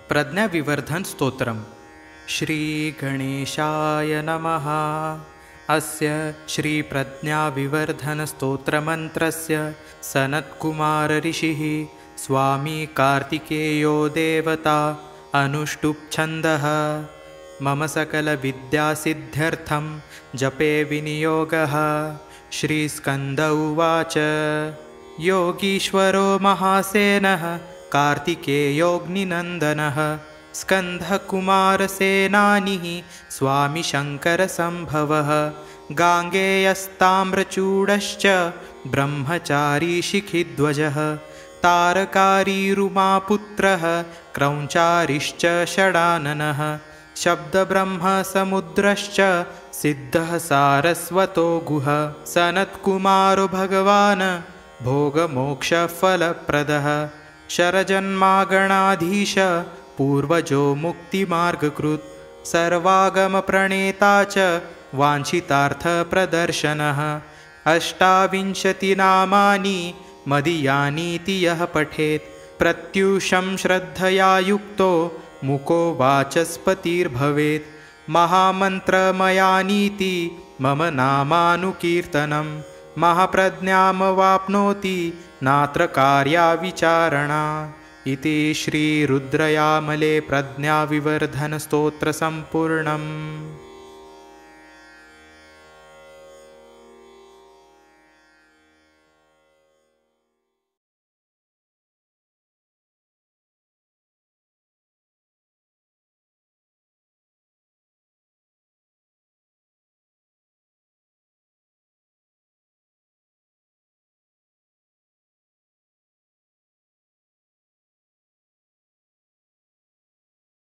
प्रज्ञाविवर्धन स्तोत्रम्। श्रीगणेशाय नमः। अस्य श्रीप्रज्ञाविवर्धनस्तोत्रमन्त्रस्य सनत्कुमार ऋषिः स्वामी कार्तिकेयो देवता अनुष्टुप् छन्दः। मम सकलविद्यासिद्ध्यर्थं जपे विनियोगः। श्रीस्कन्द उवाच। योगीश्वरो महासेनः कार्तिकेयोऽग्निनन्दनः स्कन्धकुमारसेनानिः स्वामी शङ्करसम्भवः गाङ्गेयस्ताम्रचूडश्च ब्रह्मचारी शिखिध्वजः तारकारीरुमापुत्रः क्रौञ्चारिश्च षडाननः शब्दब्रह्मसमुद्रश्च सिद्धः सारस्वतो गुह सनत्कुमारो भगवान् भोगमोक्षफलप्रदः शरजन्मागणाधीश पूर्वजो मुक्तिमार्गकृत् सर्वागमप्रणेता च वाञ्छितार्थप्रदर्शनः 28 नामानि मदीयानीति यः पठेत् प्रत्यूषं श्रद्धया युक्तो मुको वाचस्पतिर्भवेत् महामन्त्रमयानीति मम नामानुकीर्तनं महाप्रज्ञामवाप्नोति नात्र कार्या विचारणा। इति श्रीरुद्रयामले प्रज्ञाविवर्धनस्तोत्रसम्पूर्णम्।